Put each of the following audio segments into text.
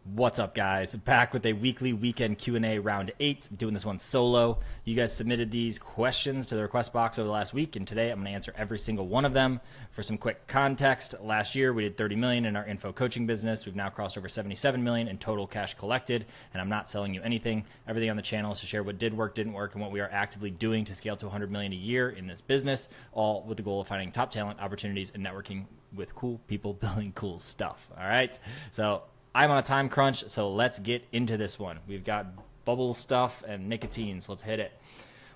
What's up, guys? Back with a weekly weekend Q&A round 8. Doing this one solo. You guys submitted these questions to the request box over the last week, and today I'm going to answer every single one of them. For some quick context, last year we did $30 million in our info coaching business. We've now crossed over $77 million in total cash collected, and I'm not selling you anything. Everything on the channel is to share what did work, didn't work, and what we are actively doing to scale to $100 million a year in this business, all with the goal of finding top talent, opportunities, and networking with cool people building cool stuff. All right? So I'm on a time crunch, so let's get into this one. We've got bubble stuff and nicotine, so let's hit it.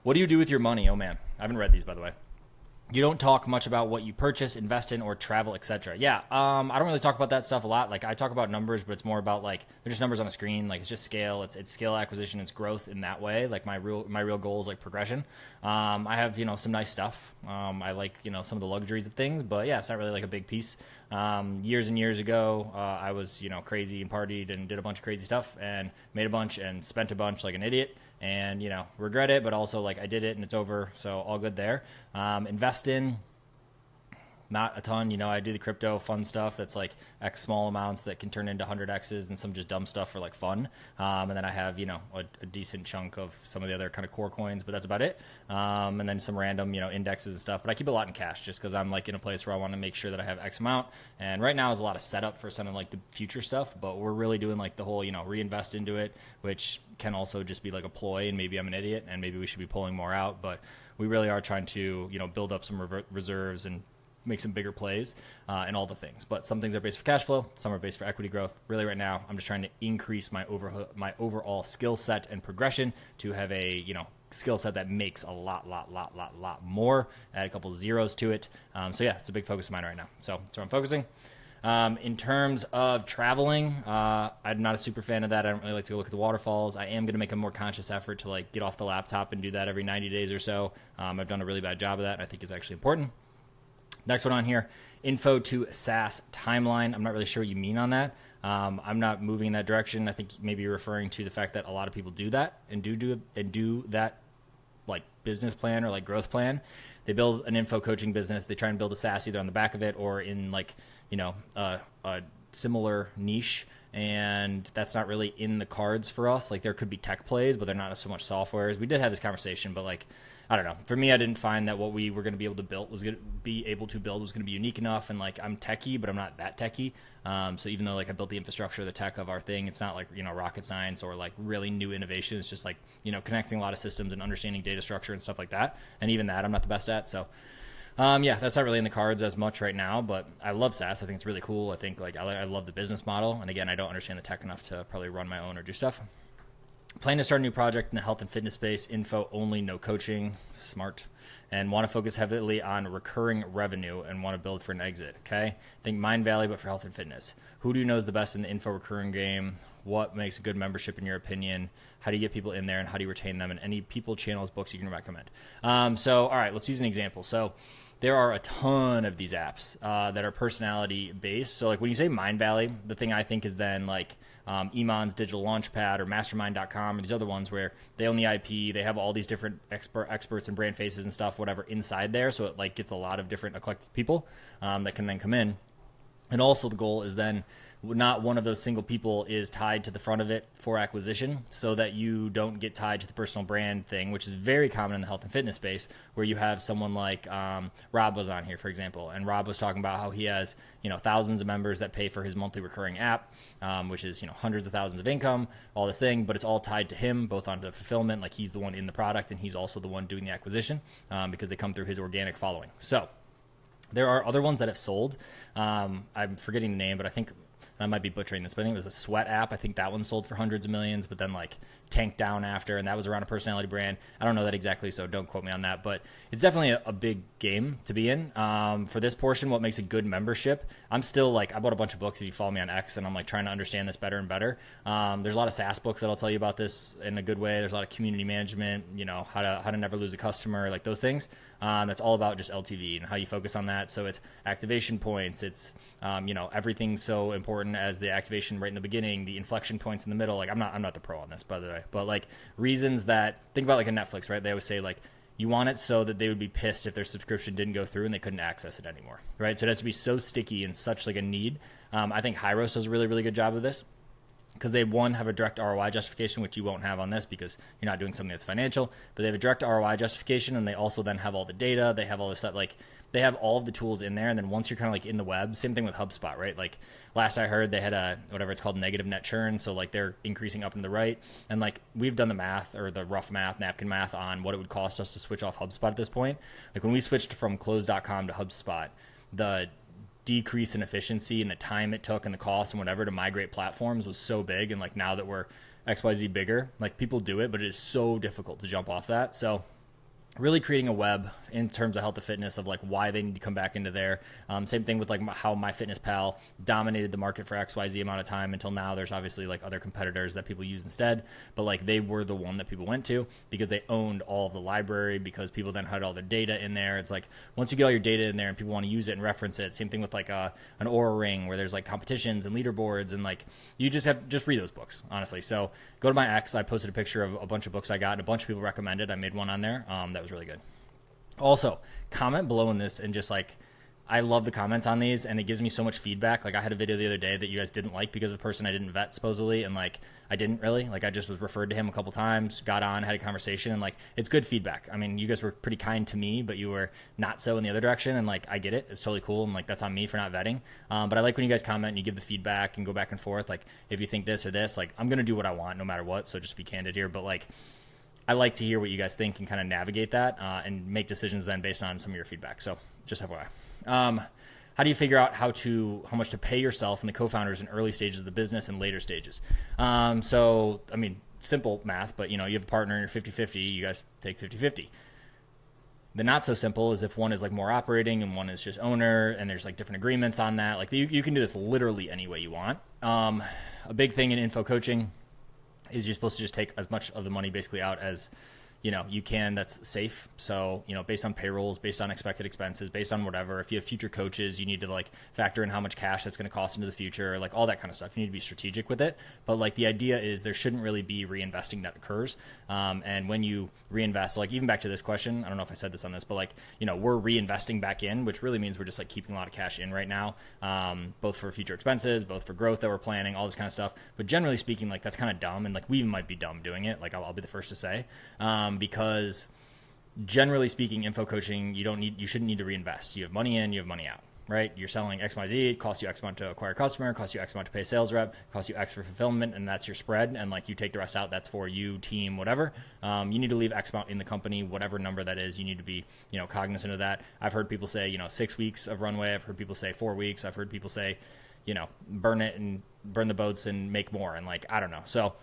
What do you do with your money? Oh, man. I haven't read these, by the way. You don't talk much about what you purchase, invest in, or travel, etc. Yeah, I don't really talk about that stuff a lot. Like, I talk about numbers, but it's more about, like, they're just numbers on a screen. Like, it's just scale. It's scale acquisition. It's growth in that way. Like, my real goal is, like, progression. I have, some nice stuff. I like, some of the luxuries of things. But, yeah, it's not really, like, a big piece. Years and years ago, I was, crazy and partied and did a bunch of crazy stuff and made a bunch and spent a bunch like an idiot and, regret it, but also like I did it and it's over. So all good there. Invest in, not a ton. I do the crypto fun stuff that's like X small amounts that can turn into 100Xs and some just dumb stuff for like fun. And then I have, a decent chunk of some of the other kind of core coins, but that's about it. And then some random, indexes and stuff. But I keep a lot in cash just because I'm like in a place where I want to make sure that I have X amount. And right now is a lot of setup for some of like the future stuff, but we're really doing like the whole, reinvest into it, which can also just be like a ploy. And maybe I'm an idiot and maybe we should be pulling more out. But we really are trying to, build up some reserves and make some bigger plays and all the things. But some things are based for cash flow, some are based for equity growth. Really right now, I'm just trying to increase my overall skill set and progression to have a, skill set that makes a lot more, add a couple zeros to it. So yeah, it's a big focus of mine right now. So that's where I'm focusing. In terms of traveling, I'm not a super fan of that. I don't really like to go look at the waterfalls. I am going to make a more conscious effort to like get off the laptop and do that every 90 days or so. I've done a really bad job of that, and I think it's actually important. Next one on here, info to SaaS timeline. I'm not really sure what you mean on that. I'm not moving in that direction. I think maybe you're referring to the fact that a lot of people do that and do that like business plan or like growth plan. They build an info coaching business. They try and build a SaaS either on the back of it or in like, a similar niche. And that's not really in the cards for us. Like there could be tech plays, but they're not so much softwares. We did have this conversation, but like, I don't know. For me, I didn't find that what we were going to be able to build was going to be unique enough. And like, I'm techie, but I'm not that techie. So even though like I built the infrastructure, the tech of our thing, it's not like, rocket science or like really new innovation. It's just like, connecting a lot of systems and understanding data structure and stuff like that. And even that I'm not the best at. So yeah, that's not really in the cards as much right now, but I love SaaS. I think it's really cool. I think like I love the business model. And again, I don't understand the tech enough to probably run my own or do stuff. Plan to start a new project in the health and fitness space, info only, no coaching, smart, and want to focus heavily on recurring revenue and want to build for an exit, okay? Think Mind Valley, but for health and fitness. Who do you know is the best in the info recurring game? What makes a good membership in your opinion? How do you get people in there and how do you retain them? And any people, channels, books you can recommend. So, all right, let's use an example. So there are a ton of these apps that are personality based. So like when you say Mind Valley, the thing I think is then like Emon's Digital Launchpad or Mastermind.com or these other ones where they own the IP, they have all these different experts and brand faces and stuff, whatever, inside there. So it like gets a lot of different eclectic people that can then come in. And also the goal is then not one of those single people is tied to the front of it for acquisition so that you don't get tied to the personal brand thing, which is very common in the health and fitness space where you have someone like Rob was on here, for example. And Rob was talking about how he has, thousands of members that pay for his monthly recurring app, which is, hundreds of thousands of income, all this thing, but it's all tied to him, both onto fulfillment, like he's the one in the product and he's also the one doing the acquisition because they come through his organic following. So there are other ones that have sold. I'm forgetting the name, but I think I might be butchering this, but I think it was a Sweat app. I think that one sold for hundreds of millions, but then like tanked down after, and that was around a personality brand. I don't know that exactly, so don't quote me on that, but it's definitely a big game to be in. For this portion, what makes a good membership, I'm still like, I bought a bunch of books if you follow me on X, and I'm like trying to understand this better and better. There's a lot of SaaS books that'll tell you about this in a good way. There's a lot of community management, how to never lose a customer, like those things. That's all about just LTV and how you focus on that. So it's activation points. It's, everything's so important as the activation right in the beginning, the inflection points in the middle. Like I'm not the pro on this, by the way, but like reasons that think about like a Netflix, right? They always say like, you want it so that they would be pissed if their subscription didn't go through and they couldn't access it anymore, right? So it has to be so sticky and such like a need. I think Hyros does a really, really good job of this. because they, one, have a direct ROI justification, which you won't have on this because you're not doing something that's financial, but they have a direct ROI justification, and they also then have all the data. They have all this stuff, like they have all of the tools in there. And then once you're kind of like in the web, same thing with HubSpot, right? Like last I heard, they had a, whatever it's called, negative net churn. So like they're increasing up and to the right. And like we've done the math, or the rough math, napkin math, on what it would cost us to switch off HubSpot at this point. Like when we switched from Close.com to HubSpot, the decrease in efficiency and the time it took and the cost and whatever to migrate platforms was so big. And like now that we're XYZ bigger, like people do it, but it is so difficult to jump off that. So really creating a web in terms of health and fitness of like why they need to come back into there. Same thing with like how MyFitnessPal dominated the market for XYZ amount of time until now. There's obviously like other competitors that people use instead, but like they were the one that people went to because they owned all of the library, because people then had all their data in there. It's like once you get all your data in there and people want to use it and reference it. Same thing with like an Aura Ring where there's like competitions and leaderboards, and like you just read those books, honestly. So go to my X. I posted a picture of a bunch of books I got, and a bunch of people recommended. I made one on there. That was really good. Also, comment below in this, and just like, I love the comments on these, and it gives me so much feedback. Like I had a video the other day that you guys didn't like because of a person I didn't vet supposedly, and like I didn't really, like I just was referred to him a couple times, got on, had a conversation, and like it's good feedback. I mean, you guys were pretty kind to me, but you were not so in the other direction, and like I get it, it's totally cool, and like that's on me for not vetting. But I like when you guys comment and you give the feedback and go back and forth. Like if you think this or this, like I'm gonna do what I want no matter what. So just be candid here, but like I like to hear what you guys think and kind of navigate that and make decisions then based on some of your feedback. So just FYI. How do you figure out how much to pay yourself and the co-founders in early stages of the business and later stages? So, I mean, simple math, but you know, you have a partner and you're 50-50, you guys take 50-50. The not so simple is if one is like more operating and one is just owner, and there's like different agreements on that. Like you can do this literally any way you want. A big thing in info coaching is you're supposed to just take as much of the money basically out as you can that's safe. So, based on payrolls, based on expected expenses, based on whatever. If you have future coaches, you need to like factor in how much cash that's going to cost into the future, like all that kind of stuff. You need to be strategic with it. But like the idea is there shouldn't really be reinvesting that occurs. And when you reinvest, so like even back to this question, I don't know if I said this on this, but like, we're reinvesting back in, which really means we're just like keeping a lot of cash in right now, both for future expenses, both for growth that we're planning, all this kind of stuff. But generally speaking, like that's kind of dumb. And like we might be dumb doing it. Like I'll be the first to say, because generally speaking, info coaching, you shouldn't need to reinvest. You have money in, you have money out, right? You're selling XYZ, it costs you X amount to acquire a customer, it costs you X amount to pay a sales rep, it costs you X for fulfillment, and that's your spread. And like you take the rest out, that's for you, team, whatever. You need to leave X amount in the company, whatever number that is. You need to be, cognizant of that. I've heard people say, 6 weeks of runway. I've heard people say 4 weeks. I've heard people say, burn it and burn the boats and make more. And like, I don't know. So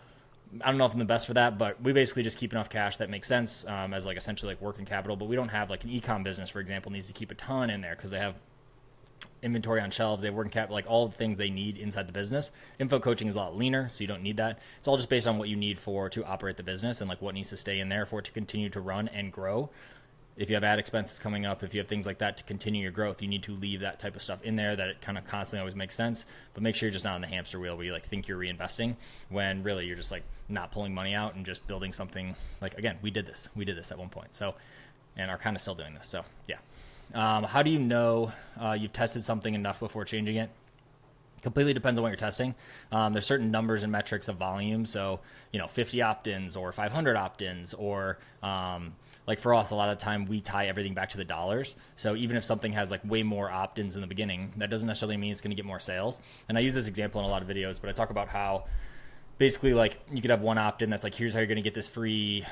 I don't know if I'm the best for that, but we basically just keep enough cash that makes sense as like essentially like working capital. But we don't have like an eCom business, for example, needs to keep a ton in there because they have inventory on shelves, they have working capital, like all the things they need inside the business. Info coaching is a lot leaner, so you don't need that. It's all just based on what you need to operate the business and like what needs to stay in there for it to continue to run and grow. If you have ad expenses coming up, if you have things like that to continue your growth, you need to leave that type of stuff in there that it kind of constantly always makes sense. But make sure you're just not on the hamster wheel where you like think you're reinvesting when really you're just like not pulling money out and just building something. Like, again, we did this at one point. So, and are kind of still doing this. So yeah. How do you know you've tested something enough before changing it? Completely depends on what you're testing. There's certain numbers and metrics of volume. So, 50 opt-ins or 500 opt-ins or, like for us, a lot of the time we tie everything back to the dollars. So even if something has like way more opt-ins in the beginning, that doesn't necessarily mean it's going to get more sales. And I use this example in a lot of videos, but I talk about how basically like you could have one opt-in that's like, here's how you're going to get this free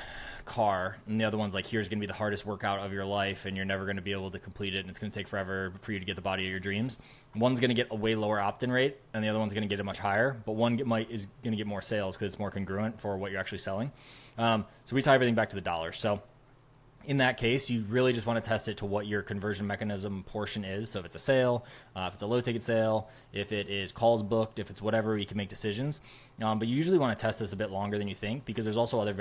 car, and the other one's like, here's going to be the hardest workout of your life and you're never going to be able to complete it and it's going to take forever for you to get the body of your dreams. One's going to get a way lower opt-in rate and the other one's going to get a much higher, but one is going to get more sales because it's more congruent for what you're actually selling. So we tie everything back to the dollars. So in that case, you really just want to test it to what your conversion mechanism portion is. So if it's a sale, if it's a low ticket sale, if it is calls booked, if it's whatever, you can make decisions. But you usually want to test this a bit longer than you think because there's also other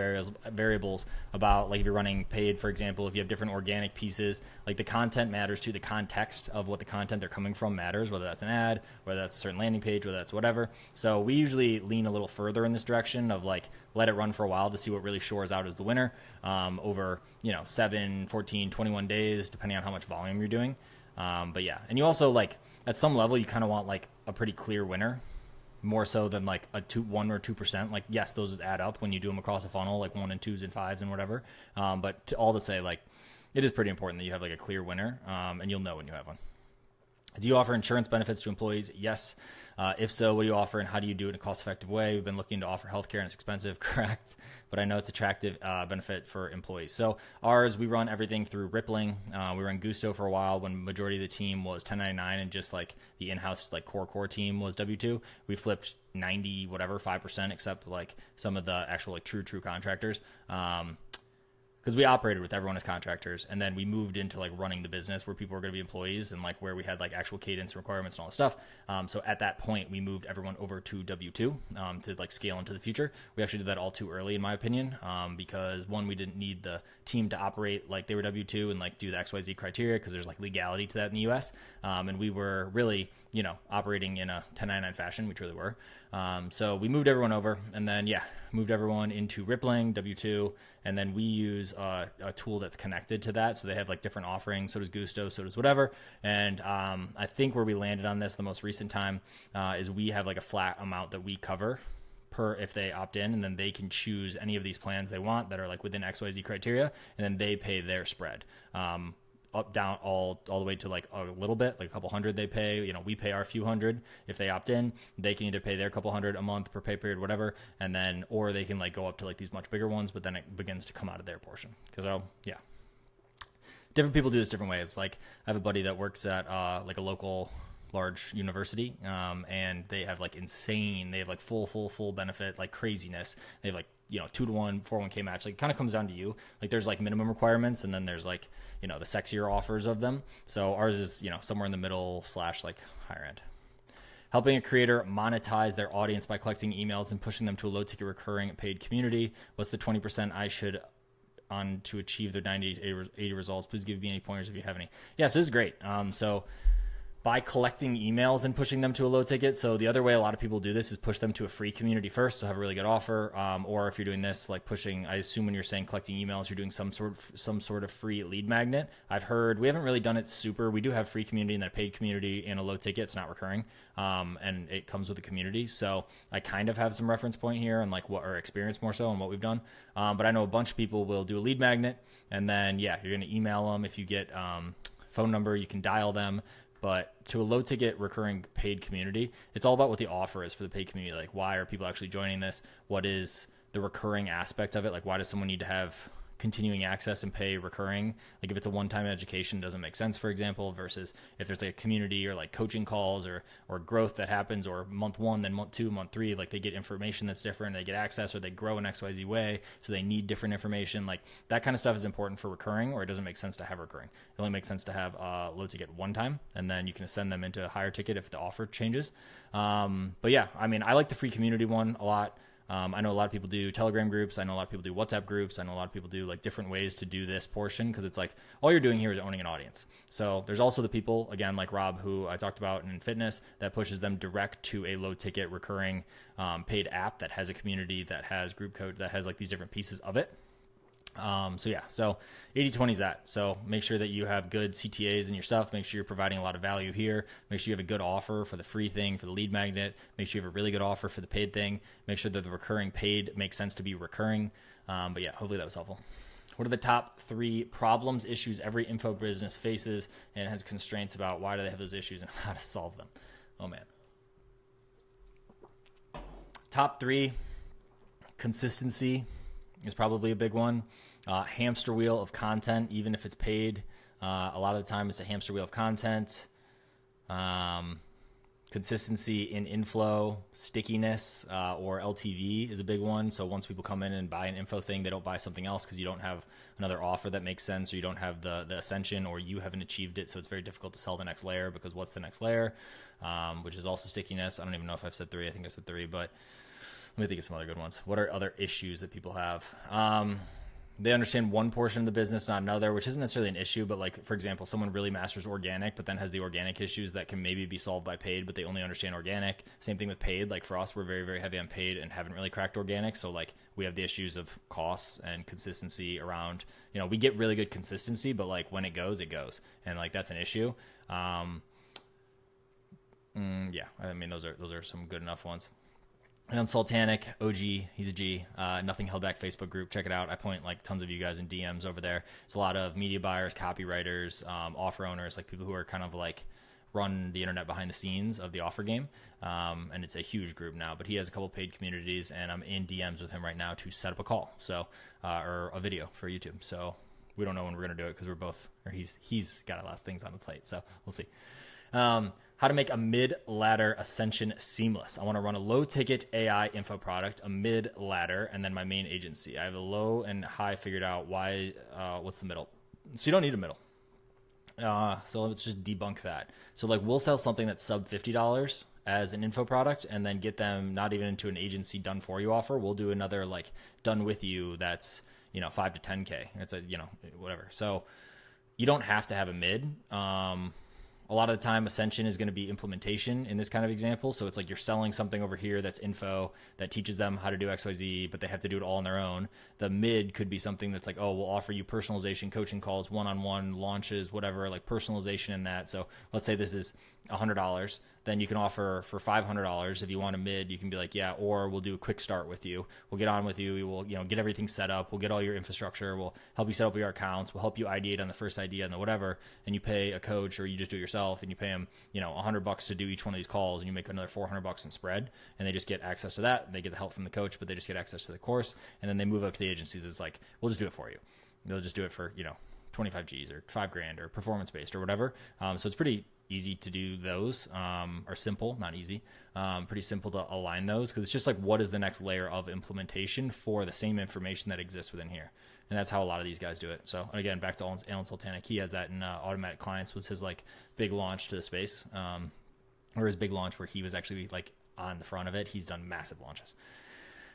variables about, like if you're running paid, for example, if you have different organic pieces, like the content matters too. The context of what the content they're coming from matters, whether that's an ad, whether that's a certain landing page, whether that's whatever. So we usually lean a little further in this direction of like, let it run for a while to see what really shores out as the winner over, 7, 14, 21 days, depending on how much volume you're doing. But yeah, and you also like at some level, you kind of want like a pretty clear winner. more so than like 1 or 2%. Like, yes, those add up when you do them across a funnel, like 1 and 2s and 5s and whatever. But all to say, like, it is pretty important that you have like a clear winner, and you'll know when you have one. Do you offer insurance benefits to employees? Yes. If so, what do you offer and how do you do it in a cost-effective way? We've been looking to offer healthcare and it's expensive, correct? But I know it's attractive benefit for employees. So ours, we run everything through Rippling. We ran Gusto for a while when majority of the team was 1099 and just like the in-house like core team was W2. We flipped 5%, except like some of the actual like true contractors. Because we operated with everyone as contractors, and then we moved into like running the business where people were going to be employees and like where we had like actual cadence requirements and all that stuff. So at that point, we moved everyone over to W2 to like scale into the future. We actually did that all too early, in my opinion, because one, we didn't need the team to operate like they were W2 and like do the XYZ criteria because there's like legality to that in the US. And we were really, operating in a 1099 fashion. We truly were. So we moved everyone over, and then moved everyone into Rippling, W2, and then we use a tool that's connected to that. So they have like different offerings. So does Gusto, so does whatever. And I think where we landed on this the most recent time is we have like a flat amount that we cover per if they opt in, and then they can choose any of these plans they want that are like within XYZ criteria, and then they pay their spread. Up, down, all the way to like a little bit, like a couple hundred they pay. We pay our few hundred. If they opt in, they can either pay their couple hundred a month per pay period, whatever, and then, or they can like go up to like these much bigger ones, but then it begins to come out of their portion. Because different people do this different ways. Like I have a buddy that works at like a local large university, and they have like they have like full benefit, like craziness. They have like 2-to-1 401k match. Like it kind of comes down to you. Like there's like minimum requirements, and then there's like the sexier offers of them. So ours is somewhere in the middle / like higher end. Helping a creator monetize their audience by collecting emails and pushing them to a low ticket recurring paid community. What's the 20% I should on to achieve their 90 80 results? Please give me any pointers if you have any. Yeah, so this is great. So by collecting emails and pushing them to a low ticket. So the other way a lot of people do this is push them to a free community first, so have a really good offer. Or if you're doing this, like pushing, I assume when you're saying collecting emails, you're doing some sort of free lead magnet. I've heard, we haven't really done it super. We do have free community and then a paid community and a low ticket. It's not recurring. And it comes with a community. So I kind of have some reference point here and like what our experience more so and what we've done. But I know a bunch of people will do a lead magnet, and then you're going to email them. If you get phone number, you can dial them. But to a low ticket recurring paid community, it's all about what the offer is for the paid community. Like, why are people actually joining this? What is the recurring aspect of it? Like, why does someone need to have continuing access and pay recurring? Like if it's a one-time education, it doesn't make sense, for example, versus if there's like a community or like coaching calls or growth that happens, or month 1, then month 2, month 3, like they get information that's different, they get access, or they grow in XYZ way. So they need different information. Like that kind of stuff is important for recurring, or it doesn't make sense to have recurring. It only makes sense to have low ticket one time, and then you can send them into a higher ticket if the offer changes. But yeah, I mean, I like the free community one a lot. I know a lot of people do Telegram groups. I know a lot of people do WhatsApp groups. I know a lot of people do like different ways to do this portion, because it's like all you're doing here is owning an audience. So there's also the people, again, like Rob, who I talked about in fitness, that pushes them direct to a low ticket recurring paid app that has a community, that has group code, that has like these different pieces of it. So 80-20 is that. So make sure that you have good CTAs in your stuff. Make sure you're providing a lot of value here. Make sure you have a good offer for the free thing, for the lead magnet. Make sure you have a really good offer for the paid thing. Make sure that the recurring paid makes sense to be recurring. But yeah, hopefully that was helpful. What are the top 3 problems, issues every info business faces and has constraints about? Why do they have those issues and how to solve them? Oh man. Top 3, consistency is probably a big one. Hamster wheel of content, even if it's paid. A lot of the time it's a hamster wheel of content. Consistency in inflow, stickiness, or LTV is a big one. So once people come in and buy an info thing, they don't buy something else because you don't have another offer that makes sense, or you don't have the ascension, or you haven't achieved it. So it's very difficult to sell the next layer, because what's the next layer? Which is also stickiness. I don't even know if I've said 3. I think I said 3, but let me think of some other good ones. What are other issues that people have? They understand one portion of the business, not another, which isn't necessarily an issue. But like, for example, someone really masters organic, but then has the organic issues that can maybe be solved by paid, but they only understand organic. Same thing with paid. Like for us, we're very, very heavy on paid and haven't really cracked organic. So like we have the issues of costs and consistency around, we get really good consistency, but like when it goes, it goes. And like, that's an issue. Yeah, I mean those are some good enough ones. And Sultanic, OG, he's a G. Nothing Held Back Facebook group. Check it out. I point like tons of you guys in DMs over there. It's a lot of media buyers, copywriters, offer owners, like people who are kind of like run the internet behind the scenes of the offer game. And it's a huge group now, but he has a couple paid communities, and I'm in DMs with him right now to set up a call. So, or a video for YouTube. So we don't know when we're going to do it because we're both, or he's got a lot of things on the plate. So we'll see. How to make a mid-ladder ascension seamless. I want to run a low-ticket AI info product, a mid-ladder, and then my main agency. I have the low and high figured out. Why? What's the middle? So you don't need a middle. So let's just debunk that. So like we'll sell something that's sub $50 as an info product, and then get them not even into an agency done for you offer. We'll do another like done with you that's 5 to 10K. It's a whatever. So you don't have to have a mid. A lot of the time, ascension is going to be implementation in this kind of example. So it's like you're selling something over here that's info that teaches them how to do XYZ, but they have to do it all on their own. The mid could be something that's like, oh, we'll offer you personalization, coaching calls, one-on-one launches, whatever, like personalization in that. So let's say this is $100. Then you can offer for $500. If you want a mid, you can be like, yeah, or we'll do a quick start with you. We'll get on with you. We will, get everything set up. We'll get all your infrastructure. We'll help you set up your accounts. We'll help you ideate on the first idea and the whatever. And you pay a coach, or you just do it yourself, and you pay them, $100 to do each one of these calls, and you make another $400 in spread, and they just get access to that. They get the help from the coach, but they just get access to the course. And then they move up to the agencies. It's like, we'll just do it for you. They'll just do it for, 25 G's or $5,000 or performance based or whatever. So it's pretty easy to do those, or simple, not easy, pretty simple to align those, because it's just like, what is the next layer of implementation for the same information that exists within here? And that's how a lot of these guys do it. So again, back to Alan Sultanic, he has that in Automatic Clients was his like big launch to the space, or his big launch where he was actually like on the front of it. He's done massive launches.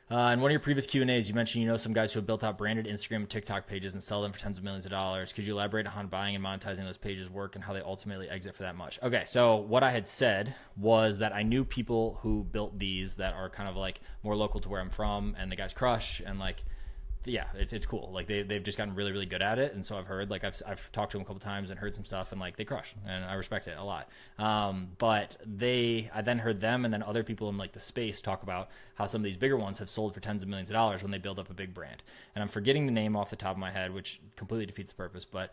In one of your previous Q&As, you mentioned some guys who have built out branded Instagram and TikTok pages and sell them for tens of millions of dollars. Could you elaborate on how buying and monetizing those pages work and how they ultimately exit for that much? Okay, so what I had said was that I knew people who built these that are kind of like more local to where I'm from, and the guys crush, and like, yeah, it's cool. Like they've just gotten really, really good at it. And so I've heard, like I've talked to them a couple times and heard some stuff, and like they crush, and I respect it a lot. But I then heard them and then other people in like the space talk about how some of these bigger ones have sold for tens of millions of dollars when they build up a big brand. And I'm forgetting the name off the top of my head, which completely defeats the purpose, but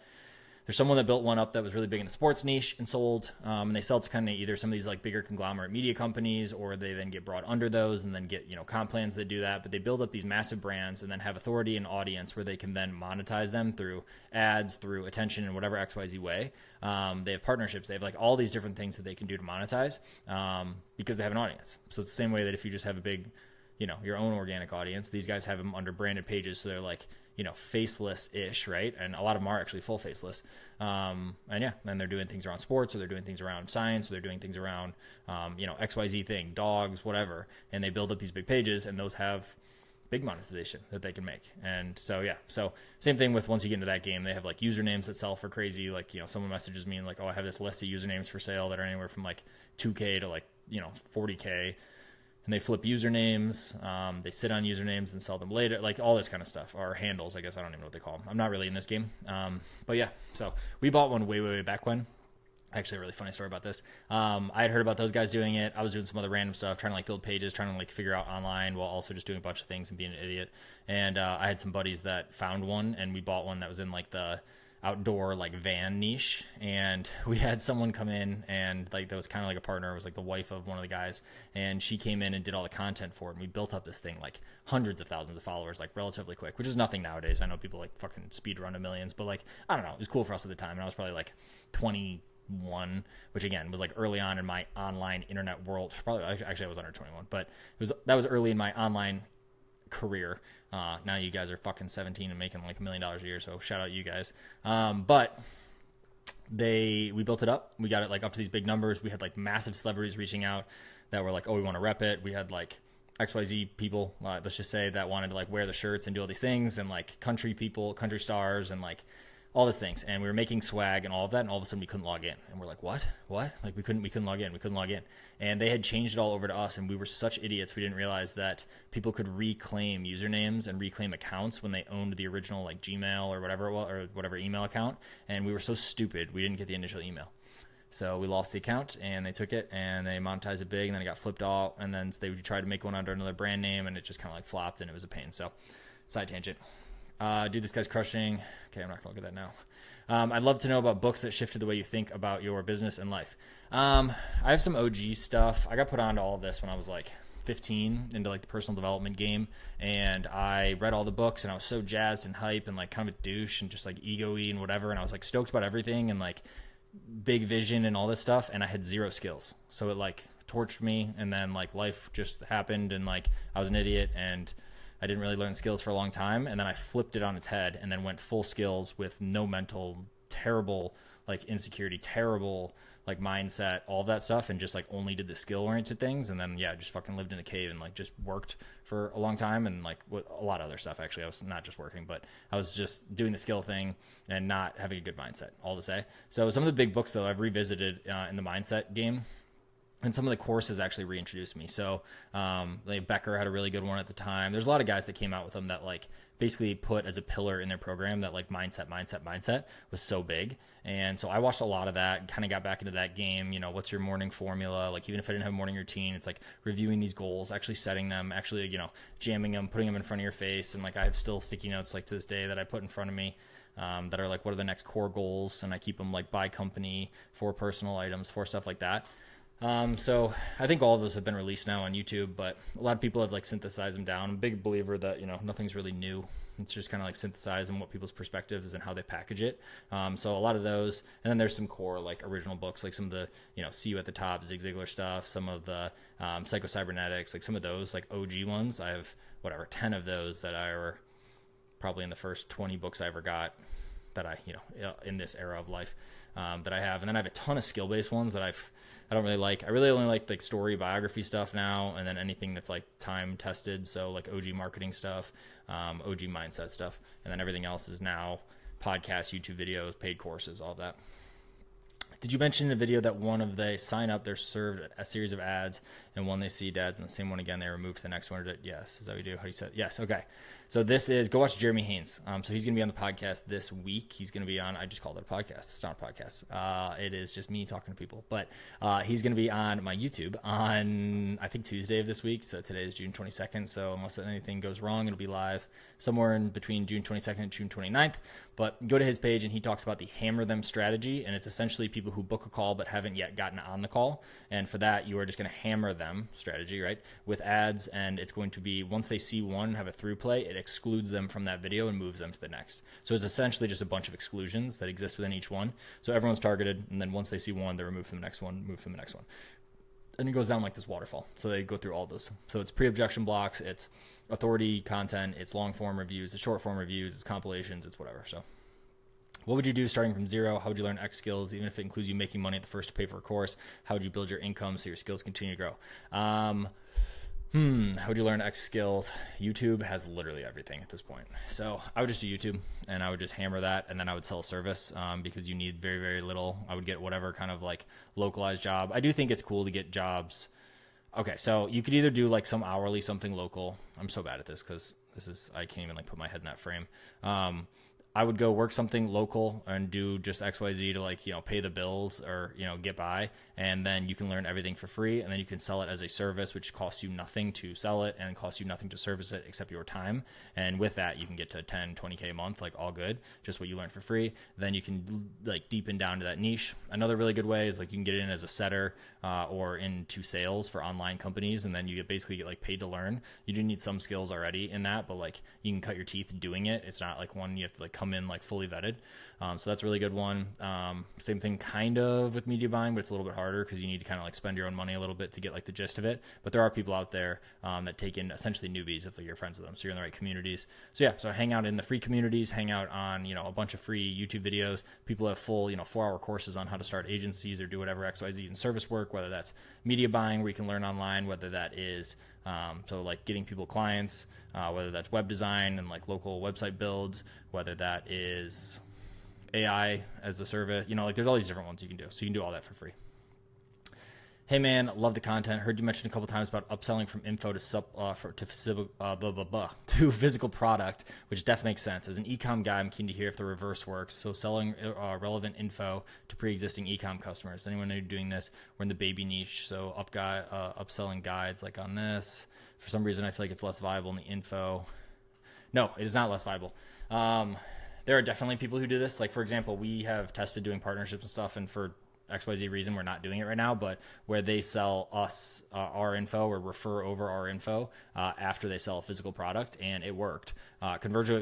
there's someone that built one up that was really big in the sports niche and sold, and they sell to kind of either some of these like bigger conglomerate media companies, or they then get brought under those and then get, comp plans that do that. But they build up these massive brands and then have authority and audience where they can then monetize them through ads, through attention, in whatever XYZ way. They have partnerships. They have like all these different things that they can do to monetize, because they have an audience. So it's the same way that if you just have a big, your own organic audience, these guys have them under branded pages. So they're like, faceless-ish, right? And a lot of them are actually full faceless. And they're doing things around sports, or they're doing things around science, or they're doing things around, XYZ thing, dogs, whatever. And they build up these big pages, and those have big monetization that they can make. And so, so same thing with once you get into that game, they have like usernames that sell for crazy. Like, someone messages me and like, oh, I have this list of usernames for sale that are anywhere from like 2K to like, 40K. And they flip usernames, they sit on usernames and sell them later, like all this kind of stuff, or handles, I guess. I don't even know what they call them. I'm not really in this game. But yeah, so we bought one way back when. Actually, a really funny story about this. I had heard about those guys doing it. I was doing some other random stuff, trying to like build pages, trying to like figure out online while also just doing a bunch of things and being an idiot. And I had some buddies that found one, and we bought one that was in like the outdoor like van niche, and we had someone come in, and like that was kind of like a partner. It was like the wife of one of the guys, and she came in and did all the content for it, and we built up this thing like hundreds of thousands of followers like relatively quick, which is nothing nowadays. I know people like fucking speed run to millions, but like I don't know, it was cool for us at the time, and I was probably like 21, which again was like early on in my online internet world. Probably actually I was under 21, but that was early in my online career. Now you guys are fucking 17 and making like $1 million a year, so shout out you guys. But we built it up. We got it like up to these big numbers. We had like massive celebrities reaching out that were like, oh, we want to rep it. We had like XYZ people, let's just say, that wanted to like wear the shirts and do all these things, and like country people, country stars, and like all these things. And we were making swag and all of that, and all of a sudden we couldn't log in. And we're like, what? Like we couldn't log in. And they had changed it all over to us, and we were such idiots. We didn't realize that people could reclaim usernames and reclaim accounts when they owned the original like Gmail or whatever it was, or whatever email account. And we were so stupid, we didn't get the initial email. So we lost the account, and they took it and they monetized it big, and then it got flipped out, and then they tried to make one under another brand name, and it just kind of like flopped, and it was a pain. So side tangent. Dude, this guy's crushing. Okay, I'm not gonna look at that now. I'd love to know about books that shifted the way you think about your business and life. I have some OG stuff. I got put onto all of this when I was like 15 into like the personal development game, and I read all the books, and I was so jazzed and hype and like kind of a douche and just like ego-y and whatever, and I was like stoked about everything and like big vision and all this stuff, and I had zero skills. So it like torched me, and then like life just happened, and like I was an idiot, and I didn't really learn skills for a long time, and then I flipped it on its head and then went full skills with no mental, terrible like insecurity, terrible like mindset, all of that stuff, and just like only did the skill oriented things. And then just fucking lived in a cave and like just worked for a long time, and like a lot of other stuff. Actually, I was not just working, but I was just doing the skill thing and not having a good mindset, all to say. So some of the big books though I've revisited in the mindset game, and some of the courses actually reintroduced me. So like Becker had a really good one at the time. There's a lot of guys that came out with them that like basically put as a pillar in their program that like mindset was so big. And so I watched a lot of that, kind of got back into that game. You know, what's your morning formula? Like even if I didn't have a morning routine, it's like reviewing these goals, actually setting them, actually, you know, jamming them, putting them in front of your face. And like I have still sticky notes like to this day that I put in front of me that are like, what are the next core goals? And I keep them like by company, for personal items, for stuff like that. So I think all of those have been released now on YouTube, but a lot of people have like synthesized them down. I'm a big believer that, you know, nothing's really new. It's just kind of like synthesized and what people's perspectives and how they package it. So a lot of those, and then there's some core like original books, like some of the, you know, See You at the Top, Zig Ziglar stuff, some of the Psycho-Cybernetics, like some of those like OG ones. I have 10 of those that I were probably in the first 20 books I ever got that I, you know, in this era of life that I have. And then I have a ton of skill-based ones that I don't really like. I really only like story biography stuff now, and then anything that's like time tested. So like OG marketing stuff, OG mindset stuff, and then everything else is now podcasts, YouTube videos, paid courses, all of that. Did you mention in a video that one of they sign up, they're served a series of ads, and when they see ads and the same one again, they remove to the next one? Yes. Is that what you do? How do you say it? Yes. Okay. So this is, go watch Jeremy Haynes. So he's going to be on the podcast this week. He's going to be on, I just called it a podcast. It's not a podcast. It is just me talking to people, but he's going to be on my YouTube on, I think, Tuesday of this week. So today is June 22nd. So unless anything goes wrong, it'll be live somewhere in between June 22nd and June 29th. But go to his page, and he talks about the hammer them strategy. And it's essentially people who book a call but haven't yet gotten on the call. And for that, you are just going to hammer them strategy, right, with ads. And it's going to be, once they see one, have a through play, it excludes them from that video and moves them to the next. So it's essentially just a bunch of exclusions that exist within each one. So everyone's targeted, and then once they see one, they're removed from the next one, moved from the next one. And it goes down like this waterfall. So they go through all those. So it's pre-objection blocks, it's authority content, it's long-form reviews, it's short-form reviews, it's compilations, it's whatever. So what would you do starting from zero? How would you learn X skills, even if it includes you making money at the first to pay for a course? How would you build your income so your skills continue to grow? How would you learn X skills? YouTube has literally everything at this point. So I would just do YouTube, and I would just hammer that, and then I would sell a service because you need very, very little. I would get whatever kind of like localized job. I do think it's cool to get jobs. Okay, so you could either do like some hourly, something local. I'm so bad at this because I can't even like put my head in that frame. I would go work something local and do just XYZ to like, you know, pay the bills or, you know, get by. And then you can learn everything for free. And then you can sell it as a service, which costs you nothing to sell it and costs you nothing to service it except your time. And with that, you can get to 10, 20K a month, like all good, just what you learned for free. Then you can like deepen down to that niche. Another really good way is like you can get in as a setter or into sales for online companies. And then you basically get like paid to learn. You do need some skills already in that, but like you can cut your teeth doing it. It's not like one you have to like come in like fully vetted. So that's a really good one. Same thing kind of with media buying, but it's a little bit harder because you need to kind of like spend your own money a little bit to get like the gist of it. But there are people out there that take in essentially newbies if you're friends with them. So you're in the right communities. So yeah, so hang out in the free communities, hang out on, you know, a bunch of free YouTube videos. People have full, you know, 4-hour courses on how to start agencies or do whatever XYZ in service work, whether that's media buying where you can learn online, whether that is so like getting people clients, whether that's web design and like local website builds, whether that is AI as a service, you know, like there's all these different ones you can do. So you can do all that for free. Hey man, love the content. Heard you mention a couple times about upselling from info to physical product, which definitely makes sense. As an ecom guy, I'm keen to hear if the reverse works. So selling relevant info to pre-existing ecom customers. Anyone new doing this? We're in the baby niche, so upselling guides like on this. For some reason, I feel like it's less viable in the info. No, it is not less viable. There are definitely people who do this. Like for example, we have tested doing partnerships and stuff, and for XYZ reason, we're not doing it right now, but where they sell us our info or refer over our info after they sell a physical product, and it worked. Conversion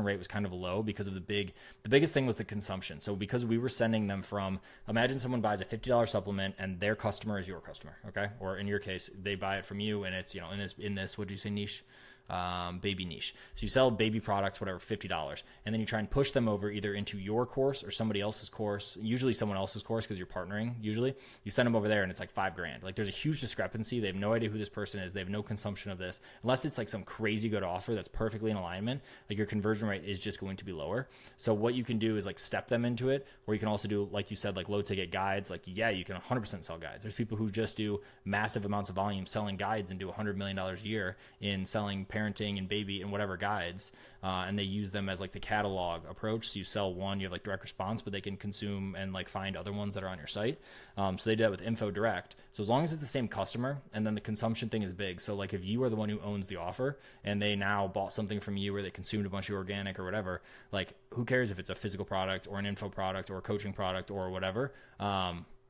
rate was kind of low because of the biggest thing was the consumption. So because we were sending them from, imagine someone buys a $50 supplement and their customer is your customer, okay? Or in your case, they buy it from you and it's, in this, what did you say, niche? Baby niche. So you sell baby products, whatever, $50, and then you try and push them over either into your course or somebody else's course, usually someone else's course because you're partnering. Usually you send them over there and it's like $5,000. Like there's a huge discrepancy. They have no idea who this person is. They have no consumption of this unless it's like some crazy good offer that's perfectly in alignment. Like your conversion rate is just going to be lower. So what you can do is like step them into it, or you can also do, like you said, like low ticket guides. Like, yeah, you can 100% sell guides. There's people who just do massive amounts of volume selling guides and do $100 million a year in selling parenting and baby and whatever guides, and they use them as like the catalog approach. So you sell one, you have like direct response, but they can consume and like find other ones that are on your site. So they do that with info direct. So as long as it's the same customer, and then the consumption thing is big. So like if you are the one who owns the offer and they now bought something from you or they consumed a bunch of organic or whatever, like who cares if it's a physical product or an info product or a coaching product or whatever.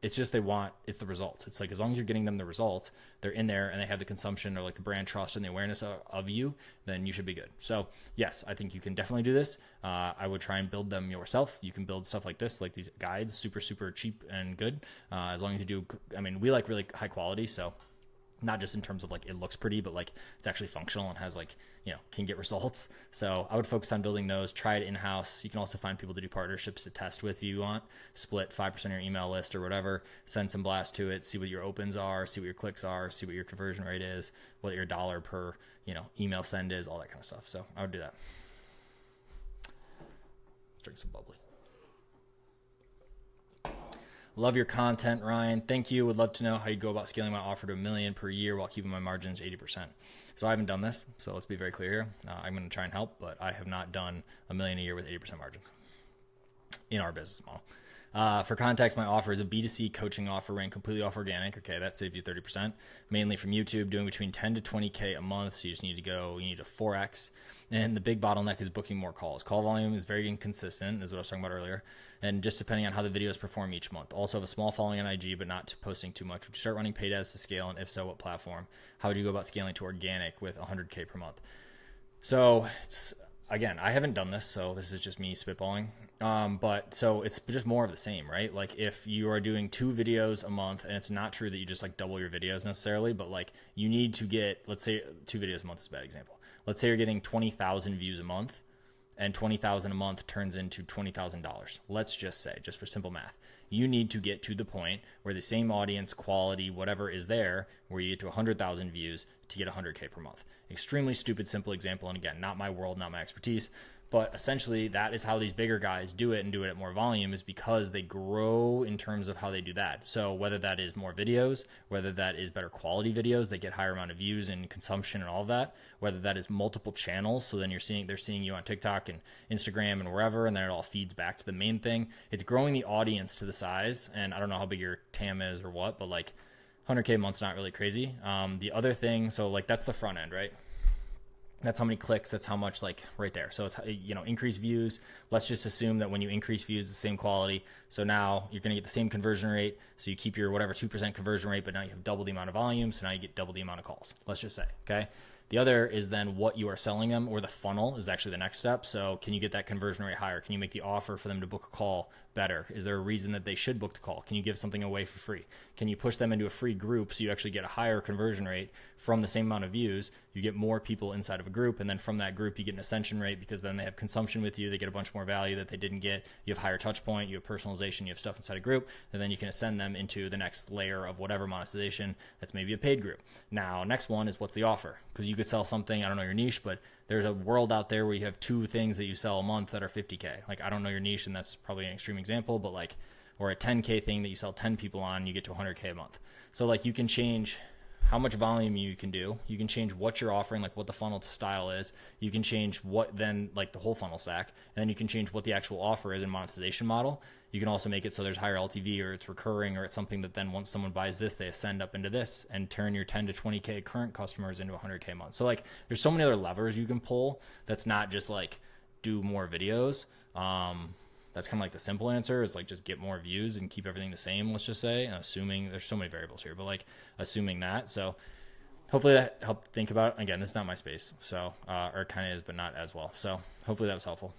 It's just it's the results. It's like as long as you're getting them the results, they're in there and they have the consumption or like the brand trust and the awareness of you, then you should be good. So yes, I think you can definitely do this. I would try and build them yourself. You can build stuff like this, like these guides, super, super cheap and good. As long as you do, we like really high quality. So not just in terms of like it looks pretty, but like it's actually functional and has like, can get results. So I would focus on building those, try it in-house. You can also find people to do partnerships to test with if you want, split 5% of your email list or whatever, send some blast to it, see what your opens are, see what your clicks are, see what your conversion rate is, what your dollar per, email send is, all that kind of stuff. So I would do that. Let's drink some bubbly. Love your content, Ryan. Thank you. Would love to know how you go about scaling my offer to $1 million per year while keeping my margins 80%. So I haven't done this, so let's be very clear here. I'm going to try and help, but I have not done $1 million a year with 80% margins in our business model. For context, my offer is a B2C coaching offer ran completely off organic. Okay, that saves you 30%, mainly from YouTube, doing between 10 to 20K a month. So you just need to you need to 4X. And the big bottleneck is booking more calls. Call volume is very inconsistent, is what I was talking about earlier. And just depending on how the videos perform each month. Also have a small following on IG, but not posting too much. Would you start running paid ads to scale? And if so, what platform? How would you go about scaling to organic with 100K per month? So again, I haven't done this, so this is just me spitballing. But so it's just more of the same, right? Like if you are doing 2 videos a month, and it's not true that you just like double your videos necessarily, but like you need to get, let's say 2 videos a month is a bad example. Let's say you're getting 20,000 views a month, and 20,000 a month turns into $20,000. Let's just say, just for simple math, you need to get to the point where the same audience, quality, whatever is there, where you get to 100,000 views to get 100K per month. Extremely stupid, simple example. And again, not my world, not my expertise. But essentially, that is how these bigger guys do it and do it at more volume, is because they grow in terms of how they do that. So whether that is more videos, whether that is better quality videos, they get higher amount of views and consumption and all of that, whether that is multiple channels. So then they're seeing you on TikTok and Instagram and wherever, and then it all feeds back to the main thing. It's growing the audience to the size. And I don't know how big your TAM is or what, but like 100K a month's not really crazy. The other thing, so like that's the front end, right? That's how many clicks, that's how much, like right there. So it's, increase views. Let's just assume that when you increase views, the same quality. So now you're going to get the same conversion rate. So you keep your whatever 2% conversion rate, but now you have double the amount of volume. So now you get double the amount of calls. Let's just say, okay? The other is then what you are selling them, or the funnel is actually the next step. So can you get that conversion rate higher? Can you make the offer for them to book a call better? Is there a reason that they should book the call? Can you give something away for free? Can you push them into a free group so you actually get a higher conversion rate from the same amount of views? You get more people inside of a group, and then from that group you get an ascension rate, because then they have consumption with you. They get a bunch more value that they didn't get. You have higher touch point, you have personalization, you have stuff inside a group, and then you can ascend them into the next layer of whatever monetization. That's maybe a paid group. Now, next one is what's the offer? Because you could sell something, I don't know your niche, but there's a world out there where you have 2 things that you sell a month that are 50K. Like, I don't know your niche, and that's probably an extreme example, but like or a 10K thing that you sell 10 people on, you get to 100K a month. So like you can change how much volume you can do. You can change what you're offering, like what the funnel style is. You can change what then like the whole funnel stack. And then you can change what the actual offer is in monetization model. You can also make it so there's higher LTV, or it's recurring, or it's something that then once someone buys this, they ascend up into this and turn your 10 to 20K current customers into 100K a month. So like there's so many other levers you can pull. That's not just like do more videos. That's kind of like the simple answer is like just get more views and keep everything the same, let's just say, assuming there's so many variables here, but like assuming that. So hopefully that helped think about it. Again, this is not my space. So, or it kind of is, but not as well. So hopefully that was helpful.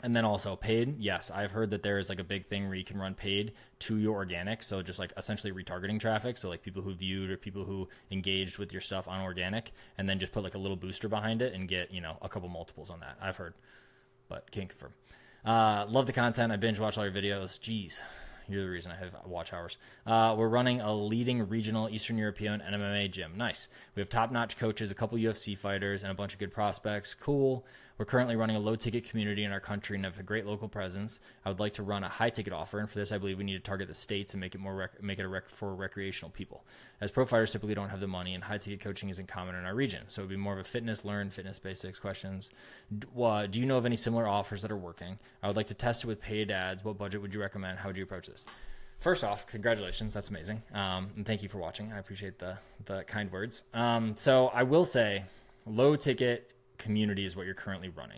And then also paid. Yes, I've heard that there is like a big thing where you can run paid to your organic. So just like essentially retargeting traffic. So like people who viewed or people who engaged with your stuff on organic, and then just put like a little booster behind it and get, a couple multiples on that. I've heard, but can't confirm. Love the content. I binge watch all your videos. Jeez, you're the reason I have watch hours. We're running a leading regional Eastern European and MMA gym. Nice. We have top-notch coaches, a couple UFC fighters, and a bunch of good prospects. Cool. We're currently running a low-ticket community in our country and have a great local presence. I would like to run a high-ticket offer, and for this, I believe we need to target the states and make it for recreational people. As pro fighters typically don't have the money, and high-ticket coaching isn't common in our region, so it would be more of a fitness basics questions. Do you know of any similar offers that are working? I would like to test it with paid ads. What budget would you recommend? How would you approach this? First off, congratulations. That's amazing. And thank you for watching. I appreciate the kind words. So I will say low-ticket community is what you're currently running.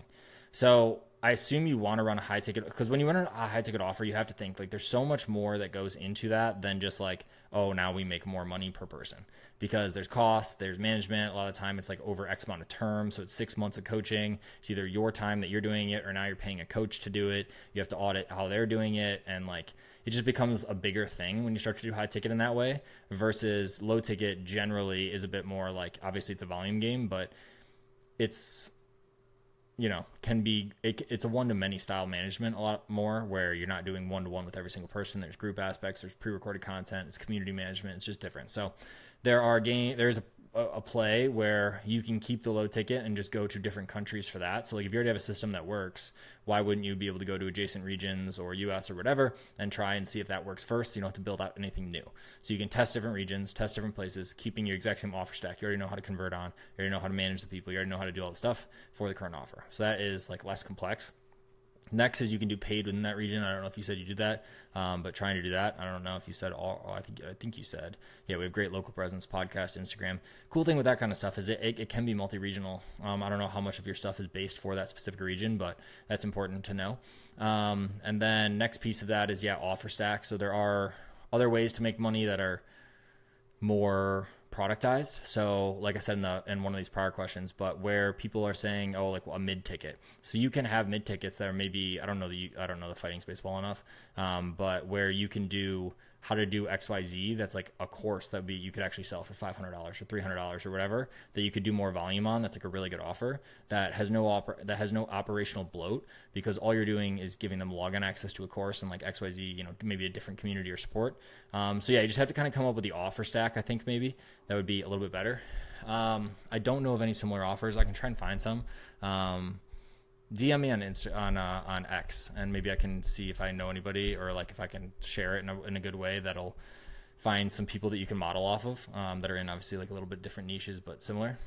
So I assume you want to run a high ticket, because when you run a high ticket offer, you have to think like there's so much more that goes into that than just like, oh, now we make more money per person, because there's costs, there's management. A lot of the time it's like over X amount of terms. So it's 6 months of coaching. It's either your time that you're doing it, or now you're paying a coach to do it. You have to audit how they're doing it. And like, it just becomes a bigger thing when you start to do high ticket in that way, versus low ticket generally is a bit more like, obviously it's a volume game, but it's, it's a one-to-many style management a lot more, where you're not doing one-to-one with every single person. There's group aspects, there's pre-recorded content, it's community management. It's just different. So there's a play where you can keep the low ticket and just go to different countries for that. So like if you already have a system that works, why wouldn't you be able to go to adjacent regions or US or whatever and try and see if that works first? You don't have to build out anything new. So you can test different regions, test different places, keeping your exact same offer stack. You already know how to convert on, you already know how to manage the people, you already know how to do all the stuff for the current offer. So that is like less complex. Next is you can do paid within that region. I don't know if you said you did that, but trying to do that. I don't know if you said all. I think you said. Yeah, we have great local presence, podcast, Instagram. Cool thing with that kind of stuff is it can be multi-regional. I don't know how much of your stuff is based for that specific region, but that's important to know. And then next piece of that is offer stack. So there are other ways to make money that are more productized. So like I said in one of these prior questions, but where people are saying, oh, like a mid ticket. So you can have mid tickets that are maybe, I don't know the fighting space well enough. But where you can do how to do XYZ, that's like a course that you could actually sell for $500 or $300 or whatever, that you could do more volume on. That's like a really good offer that has no operational bloat, because all you're doing is giving them login access to a course and like XYZ, maybe a different community or support. So yeah, you just have to kind of come up with the offer stack. I think maybe that would be a little bit better. I don't know of any similar offers. I can try and find some. DM me on X, and maybe I can see if I know anybody, or like if I can share it in a good way that'll find some people that you can model off of, that are in obviously like a little bit different niches but similar.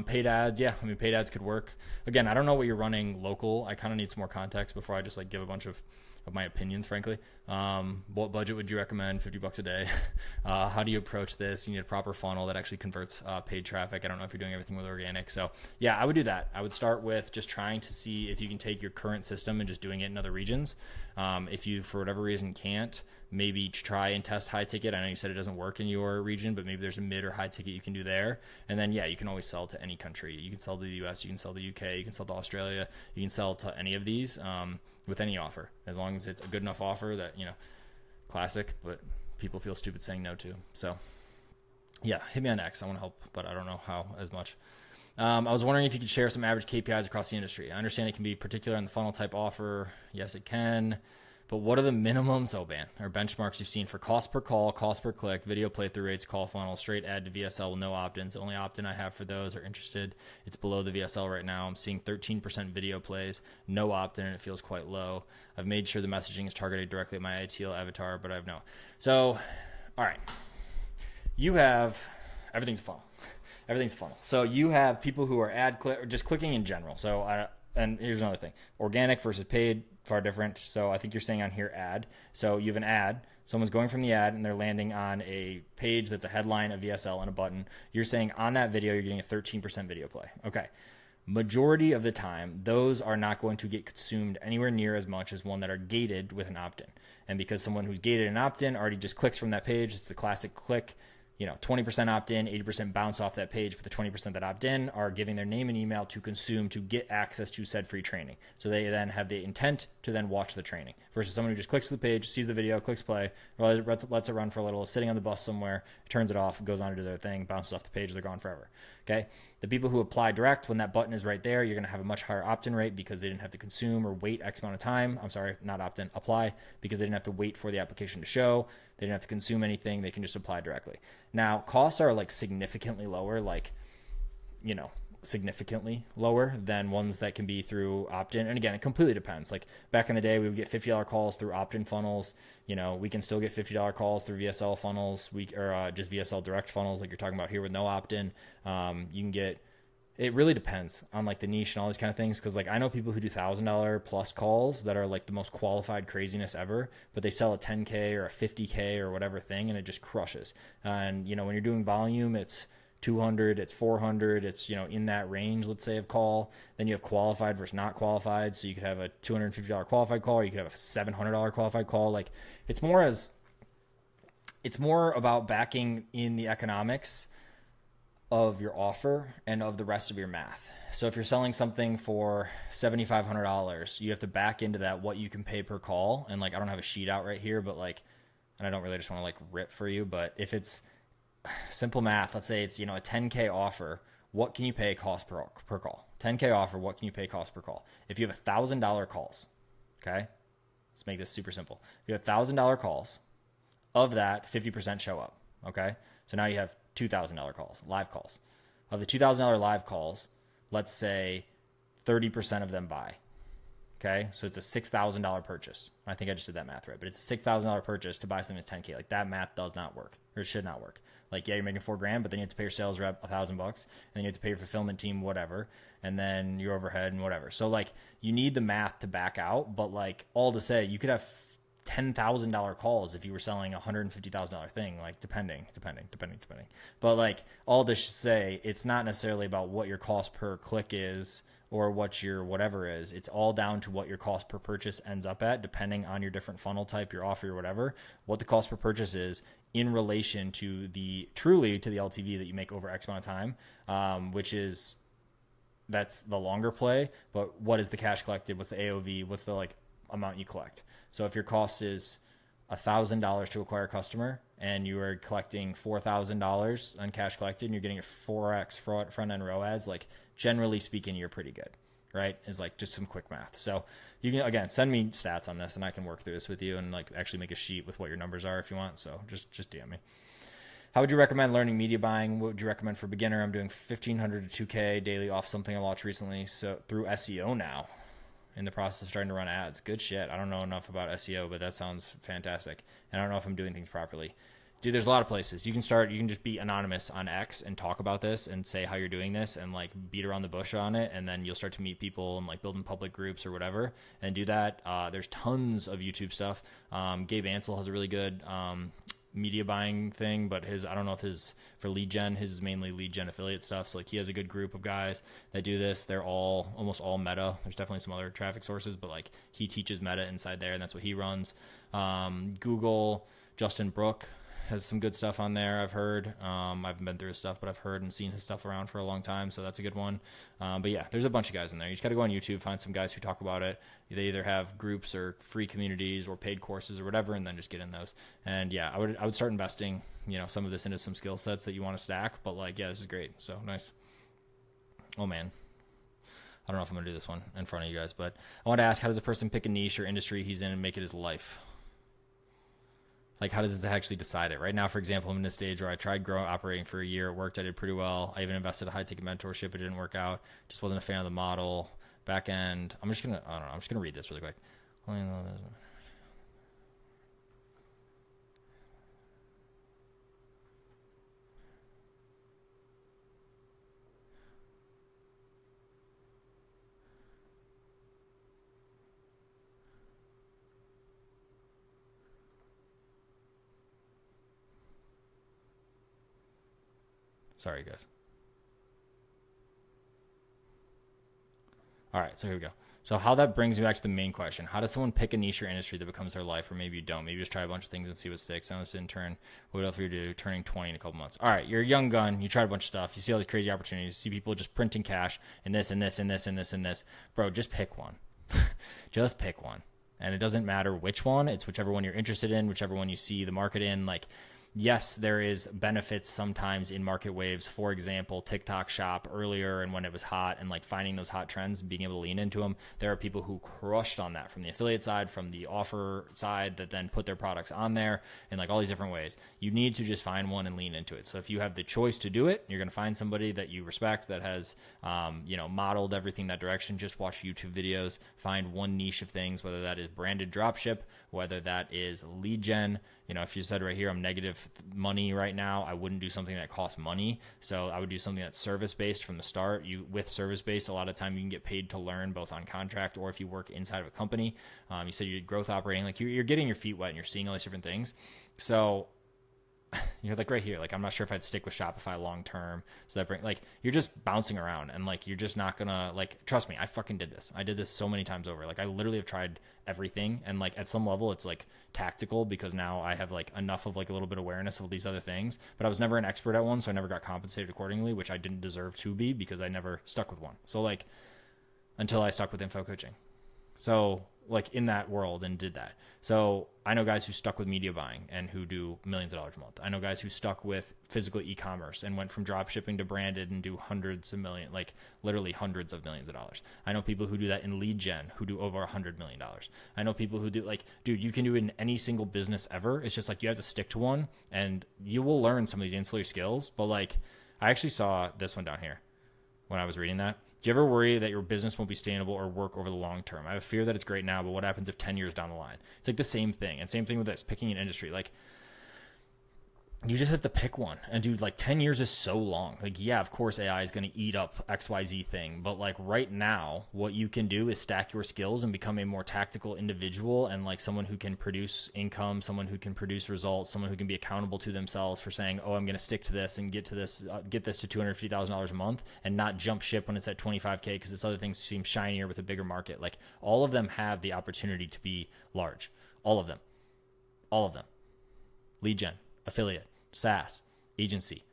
Paid ads, paid ads could work. Again, I don't know what you're running local. I kind of need some more context before I just like give a bunch of my opinions, frankly. What budget would you recommend? $50 a day. How do you approach this? You need a proper funnel that actually converts paid traffic. I don't know if you're doing everything with organic. So yeah, I would do that. I would start with just trying to see if you can take your current system and just doing it in other regions. If you, for whatever reason, can't, maybe try and test high ticket. I know you said it doesn't work in your region, but maybe there's a mid or high ticket you can do there. And then, you can always sell to any country. You can sell to the US, you can sell to the UK, you can sell to Australia, you can sell to any of these with any offer, as long as it's a good enough offer that, classic, but people feel stupid saying no to. So yeah, hit me on X. I want to help, but I don't know how as much. I was wondering if you could share some average KPIs across the industry. I understand it can be particular on the funnel type offer. Yes, it can. But what are the minimums, or benchmarks you've seen for cost per call, cost per click, video playthrough rates, call funnel, straight ad to VSL with no opt-ins? The only opt-in I have for those are interested. It's below the VSL right now. I'm seeing 13% video plays, no opt-in, and it feels quite low. I've made sure the messaging is targeted directly at my ideal avatar, but I have no. So, all right. You have, everything's funnel. Everything's funnel. So you have people who are or just clicking in general. So and here's another thing. Organic versus paid, far different. So I think you're saying on here ad. So you have an ad. Someone's going from the ad and they're landing on a page that's a headline, a VSL, and a button. You're saying on that video, you're getting a 13% video play. Okay. Majority of the time, those are not going to get consumed anywhere near as much as one that are gated with an opt-in. And because someone who's gated an opt-in already just clicks from that page, it's the classic click. 20% opt in, 80% bounce off that page, but the 20% that opt in are giving their name and email to consume to get access to said free training. So they then have the intent to then watch the training versus someone who just clicks the page, sees the video, clicks play, lets it run for a little, is sitting on the bus somewhere, turns it off, goes on to do their thing, bounces off the page, they're gone forever. Okay. The people who apply direct, when that button is right there, you're going to have a much higher opt-in rate because they didn't have to consume or wait X amount of time. I'm sorry, not opt-in, apply, because they didn't have to wait for the application to show. They didn't have to consume anything. They can just apply directly. Now, costs are significantly lower, significantly lower than ones that can be through opt-in. And again, it completely depends. Like back in the day, we would get $50 calls through opt-in funnels. We can still get $50 calls through VSL funnels, or just VSL direct funnels, like you're talking about here with no opt-in. You can get, it really depends on the niche and all these kind of things. Cause I know people who do $1,000 plus calls that are the most qualified craziness ever, but they sell a 10K or a 50K or whatever thing, and it just crushes. And when you're doing volume, it's 200, it's 400, it's, in that range, let's say, of call. Then you have qualified versus not qualified. So you could have a $250 qualified call, or you could have a $700 qualified call. It's more about backing in the economics of your offer and of the rest of your math. So if you're selling something for $7,500, you have to back into that what you can pay per call. And I don't have a sheet out right here, but and I don't really just want to rip for you, but if it's simple math, let's say it's, a 10K offer, what can you pay cost per call? 10K offer, what can you pay cost per call? If you have $1,000 calls, okay, let's make this super simple. If you have $1,000 calls, of that, 50% show up, okay? So now you have $2,000 calls, live calls. Of the $2,000 live calls, let's say 30% of them buy, okay? So it's a $6,000 purchase. I think I just did that math right, but it's a $6,000 purchase to buy something that's 10K. That math does not work, or it should not work. You're making $4,000, but then you have to pay your sales rep $1,000, and then you have to pay your fulfillment team whatever, and then your overhead and whatever. So you need the math to back out, but all to say, you could have $10,000 calls if you were selling a $150,000 thing, depending. But all this to say, it's not necessarily about what your cost per click is or what your whatever is. It's all down to what your cost per purchase ends up at, depending on your different funnel type, your offer, or whatever, what the cost per purchase is in relation to the LTV that you make over X amount of time, that's the longer play. But what is the cash collected? What's the AOV? What's the amount you collect? So if your cost is $1,000 to acquire a customer and you are collecting $4,000 on cash collected and you're getting a 4x front end ROAS, generally speaking, you're pretty good, right? Is just some quick math. So you can, again, send me stats on this and I can work through this with you and actually make a sheet with what your numbers are if you want. So just DM me. How would you recommend learning media buying? What would you recommend for beginner? I'm doing 1,500 to 2K daily off something I watched recently. So through SEO now. In the process of starting to run ads. Good shit. I don't know enough about SEO, but that sounds fantastic. And I don't know if I'm doing things properly. Dude, there's a lot of places. You can just be anonymous on X and talk about this and say how you're doing this and beat around the bush on it. And then you'll start to meet people and build in public groups or whatever and do that. There's tons of YouTube stuff. Gabe Ansel has a really good media buying thing, but I don't know if his for lead gen, his is mainly lead gen affiliate stuff. So he has a good group of guys that do this. They're almost all Meta. There's definitely some other traffic sources, but he teaches Meta inside there, and that's what he runs. Google, Justin Brook has some good stuff on there. I've heard, I haven't been through his stuff, but I've heard and seen his stuff around for a long time. So that's a good one. But yeah, there's a bunch of guys in there. You just got to go on YouTube, find some guys who talk about it. They either have groups or free communities or paid courses or whatever, and then just get in those. And yeah, I would start investing, some of this into some skill sets that you want to stack. But yeah, this is great. So nice. Oh man. I don't know if I'm going to do this one in front of you guys, but I want to ask, how does a person pick a niche or industry he's in and make it his life? Like, how does this actually decide it? Right now, for example, I'm in a stage where I tried operating for a year. It worked. I did pretty well. I even invested in a high-ticket mentorship. It didn't work out. Just wasn't a fan of the model. Back end. I'm just going to read this really quick. Sorry, guys. All right, so here we go. So how that brings me back to the main question. How does someone pick a niche or industry that becomes their life? Or maybe you don't. Maybe you just try a bunch of things and see what sticks. Now this intern, what else you do? Turning 20 in a couple months. All right, you're a young gun. You tried a bunch of stuff. You see all these crazy opportunities. You see people just printing cash and this and this and this and this and this. Bro, just pick one. Just pick one. And it doesn't matter which one. It's whichever one you're interested in, whichever one you see the market in. Like, yes, there is benefits sometimes in market waves. For example, TikTok shop earlier and when it was hot, and like finding those hot trends and being able to lean into them. There are people who crushed on that from the affiliate side, from the offer side, that then put their products on there in like all these different ways. You need to just find one and lean into it. So if you have the choice to do it, you're going to find somebody that you respect that has, modeled everything that direction. Just watch YouTube videos, find one niche of things, whether that is branded dropship, whether that is lead gen. If you said right here, I'm negative money right now, I wouldn't do something that costs money. So I would do something that's service-based from the start. With service-based, a lot of time you can get paid to learn, both on contract or if you work inside of a company. You said you did growth operating, like you're getting your feet wet and you're seeing all these different things. So you're like right here, like I'm not sure if I'd stick with Shopify long term. So that you're just bouncing around and like you're just not gonna, like, trust me, I fucking did this. I did this so many times over. Like I literally have tried everything, and like at some level it's like tactical because now I have like enough of like a little bit of awareness of these other things. But I was never an expert at one, so I never got compensated accordingly, which I didn't deserve to be because I never stuck with one. So like until I stuck with info coaching. So like in that world and did that. So I know guys who stuck with media buying and who do millions of dollars a month. I know guys who stuck with physical e-commerce and went from drop shipping to branded and do hundreds of million, like literally hundreds of millions of dollars. I know people who do that in lead gen who do over $100 million. I know people who do, like, dude, you can do it in any single business ever. It's just like you have to stick to one and you will learn some of these ancillary skills. But like I actually saw this one down here when I was reading that. Do you ever worry that your business won't be sustainable or work over the long term? I have a fear that it's great now, but what happens if 10 years down the line? It's like the same thing. And same thing with this, picking an industry. Like, you just have to pick one. And dude, like 10 years is so long. Like, yeah, of course AI is going to eat up XYZ thing. But like right now, what you can do is stack your skills and become a more tactical individual and like someone who can produce income, someone who can produce results, someone who can be accountable to themselves for saying, oh, I'm going to stick to this and get this to $250,000 a month and not jump ship when it's at 25K because this other thing seems shinier with a bigger market. Like all of them have the opportunity to be large. All of them. All of them. Lead gen, affiliate, SaaS, agency,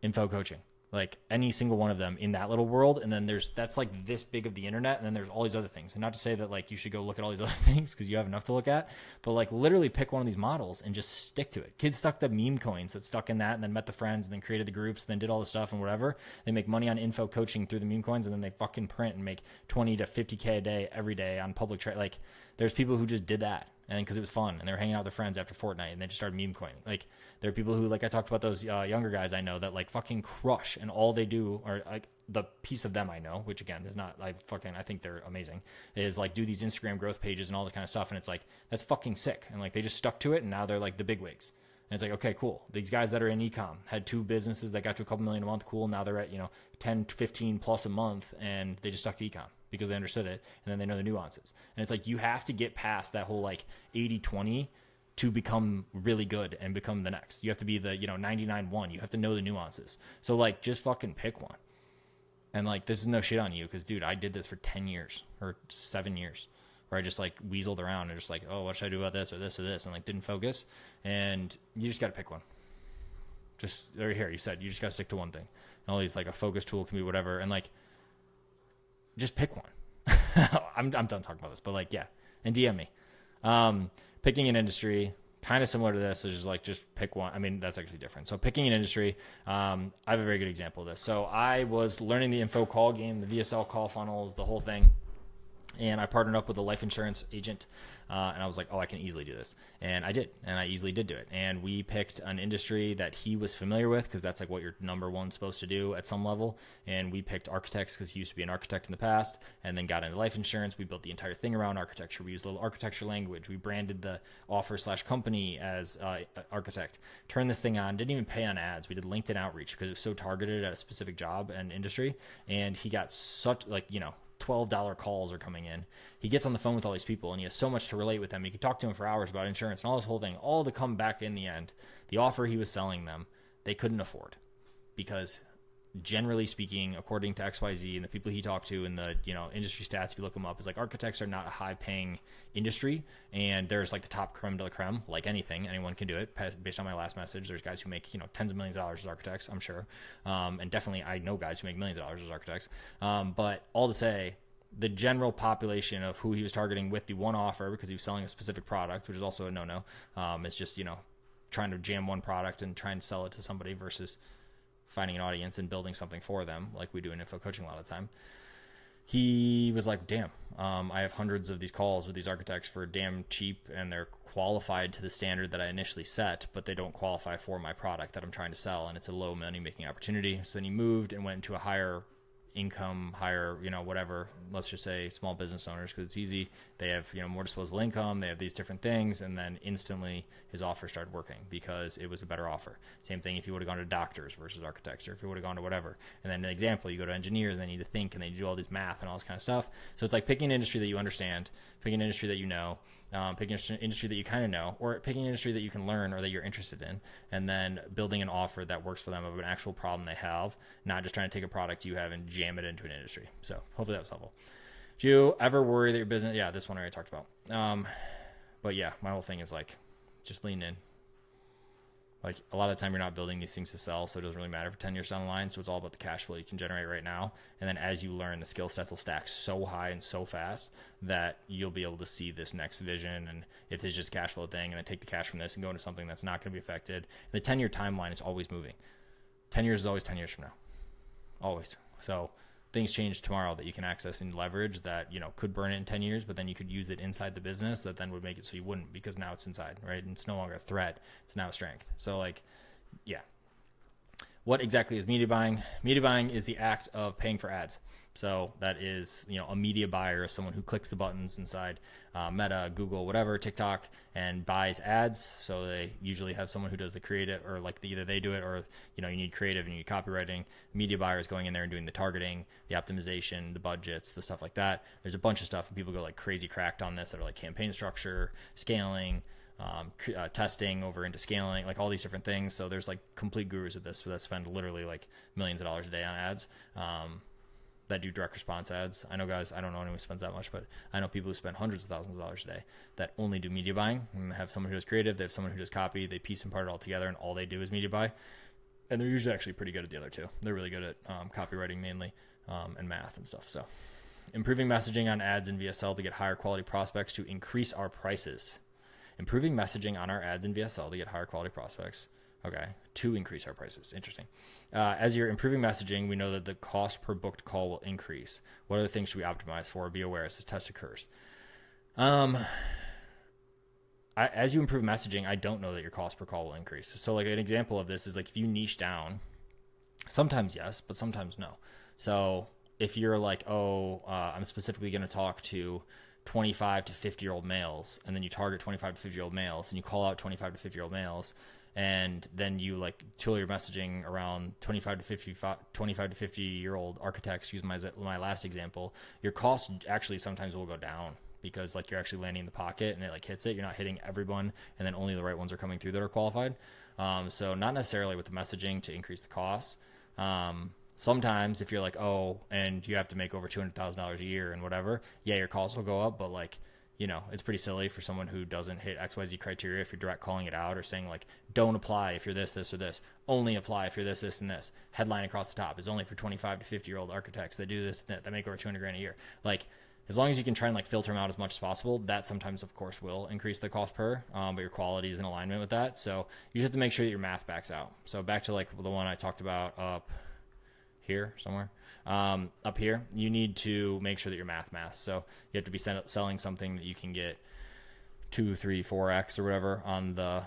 info coaching, like any single one of them in that little world. And then that's like this big of the internet. And then there's all these other things. And not to say that like you should go look at all these other things because you have enough to look at, but like literally pick one of these models and just stick to it. Kids stuck the meme coins that stuck in that and then met the friends and then created the groups and then did all the stuff and whatever. They make money on info coaching through the meme coins and then they fucking print and make 20 to 50K a day every day on public trade. Like there's people who just did that. And because it was fun and they were hanging out with their friends after Fortnite and they just started meme coining. Like there are people who, like I talked about those younger guys I know that like fucking crush and all they do, or like the piece of them I know, which again is not like I think they're amazing, is like do these Instagram growth pages and all this kind of stuff. And it's like, that's fucking sick. And like they just stuck to it and now they're like the big wigs. And it's like, okay, cool. These guys that are in eCom had 2 businesses that got to a couple million a month. Cool. Now they're at, 10, 15 plus a month and they just stuck to eCom because they understood it and then they know the nuances. And it's like, you have to get past that whole like 80-20 to become really good and become the next. You have to be the, 99-1. You have to know the nuances. So like, just fucking pick one. And like, this is no shit on you because dude, I did this for 10 years or 7 years. Where I just like weaseled around and just like, oh, what should I do about this or this or this? And like didn't focus. And you just got to pick one. Just right here, you said you just got to stick to one thing. And all these, like a focus tool can be whatever. And like, just pick one. I'm done talking about this, but like, yeah. And DM me. Picking an industry, kind of similar to this is just pick one. I mean, that's actually different. So picking an industry, I have a very good example of this. So I was learning the info call game, the VSL call funnels, the whole thing. And I partnered up with a life insurance agent, and I was like, oh, I can easily do this. And I did, and I easily did do it. And we picked an industry that he was familiar with, because that's like what you're number one supposed to do at some level. And we picked architects because he used to be an architect in the past, and then got into life insurance. We built the entire thing around architecture. We used a little architecture language. We branded the offer/company as architect. Turned this thing on, didn't even pay on ads. We did LinkedIn outreach because it was so targeted at a specific job and industry. And he got such, $12 calls are coming in. He gets on the phone with all these people, and he has so much to relate with them. You can talk to him for hours about insurance and all this whole thing, all to come back in the end. The offer he was selling them, they couldn't afford, because generally speaking, according to XYZ and the people he talked to in the industry stats, if you look them up, is like architects are not a high paying industry, and there's like the top creme de la creme. Like anyone can do it. Based on my last message, there's guys who make tens of millions of dollars as architects, I'm sure, and definitely I know guys who make millions of dollars as architects. But all to say, the general population of who he was targeting with the one offer, because he was selling a specific product, which is also a no-no. It's just trying to jam one product and try and sell it to somebody versus finding an audience and building something for them, like we do in info coaching a lot of the time. He was like, damn, I have hundreds of these calls with these architects for damn cheap, and they're qualified to the standard that I initially set, but they don't qualify for my product that I'm trying to sell, and it's a low money making opportunity. So then he moved and went into a higher income, higher, whatever, let's just say small business owners, because it's easy. They have, more disposable income. They have these different things. And then instantly his offer started working because it was a better offer. Same thing if you would have gone to doctors versus architects, or if you would have gone to whatever. And then an example, you go to engineers and they need to think and they do all this math and all this kind of stuff. So it's like picking an industry that you understand, picking an industry that you know, picking an industry that you kind of know, or picking an industry that you can learn or that you're interested in, and then building an offer that works for them of an actual problem they have, not just trying to take a product you have and jam it into an industry. So hopefully that was helpful. Do you ever worry that your business, yeah, this one I already talked about. But yeah, my whole thing is like, just lean in. Like a lot of the time you're not building these things to sell, so it doesn't really matter for 10 years down the line. So it's all about the cash flow you can generate right now. And then as you learn, the skill sets will stack so high and so fast that you'll be able to see this next vision. And if it's just a cash flow thing, and then take the cash from this and go into something that's not going to be affected. The 10-year timeline is always moving. 10 years is always 10 years from now. Always. So things change tomorrow that you can access and leverage that, could burn it in 10 years, but then you could use it inside the business that then would make it so you wouldn't, because now it's inside, right? And it's no longer a threat. It's now a strength. So yeah. What exactly is media buying? Media buying is the act of paying for ads. So that is, a media buyer is someone who clicks the buttons inside Meta, Google, whatever, TikTok, and buys ads. So they usually have someone who does the creative, or either they do it, or you need creative and you need copywriting. Media buyers going in there and doing the targeting, the optimization, the budgets, the stuff like that. There's a bunch of stuff, and people go like crazy cracked on this that are like campaign structure, scaling, testing over into scaling, like all these different things. So there's like complete gurus of this that spend literally like millions of dollars a day on ads. That do direct response ads. I know guys, I don't know anyone who spends that much, but I know people who spend hundreds of thousands of dollars a day that only do media buying, and have someone who does creative, they have someone who does copy, they piece and part it all together, and all they do is media buy. And they're usually actually pretty good at the other two. They're really good at copywriting mainly, and math and stuff. So improving messaging on ads in VSL to get higher quality prospects to increase our prices. Improving messaging on our ads in VSL to get higher quality prospects. Okay, to increase our prices. Interesting. As you're improving messaging, we know that the cost per booked call will increase. What other things should we optimize for? Be aware as this test occurs. As you improve messaging, I don't know that your cost per call will increase. So like an example of this is like if you niche down, sometimes yes, but sometimes no. So if you're like, I'm specifically going to talk to 25 to 50-year-old males, and then you target 25 to 50-year-old males, and you call out 25 to 50-year-old males, and then you like tool your messaging around 25 to 50-year-old architects, use my last example, your cost actually sometimes will go down, because like you're actually landing in the pocket and it like hits it. You're not hitting everyone, and then only the right ones are coming through that are qualified. So not necessarily with the messaging to increase the costs. Sometimes if you're like, and you have to make over $200,000 a year and whatever, yeah, your costs will go up, but like, it's pretty silly for someone who doesn't hit XYZ criteria if you're direct calling it out or saying like, don't apply if you're this, this, or this. Only apply if you're this, this, and this. Headline across the top is only for 25 to 50-year-old architects that do this, that make over $200,000 a year. Like, as long as you can try and like filter them out as much as possible, that sometimes of course will increase the cost per, but your quality is in alignment with that. So you have to make sure that your math backs out. So back to like the one I talked about up here somewhere, up here, you need to make sure that your math. So you have to be selling something that you can get 2, 3, 4x or whatever on the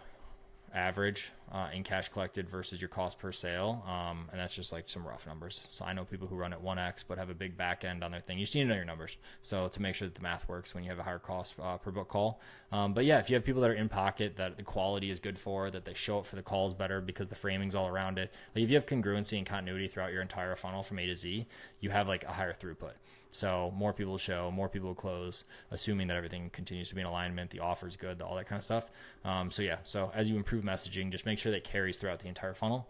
average in cash collected versus your cost per sale. And that's just like some rough numbers. So I know people who run at 1x but have a big back end on their thing. You just need to know your numbers. So to make sure that the math works when you have a higher cost per book call. But yeah, if you have people that are in pocket that the quality is good for, that they show up for the calls better because the framing's all around it. Like if you have congruency and continuity throughout your entire funnel from A to Z, you have like a higher throughput. So more people will show, more people will close, assuming that everything continues to be in alignment, the offer is good, all that kind of stuff. So as you improve messaging, just make sure that it carries throughout the entire funnel.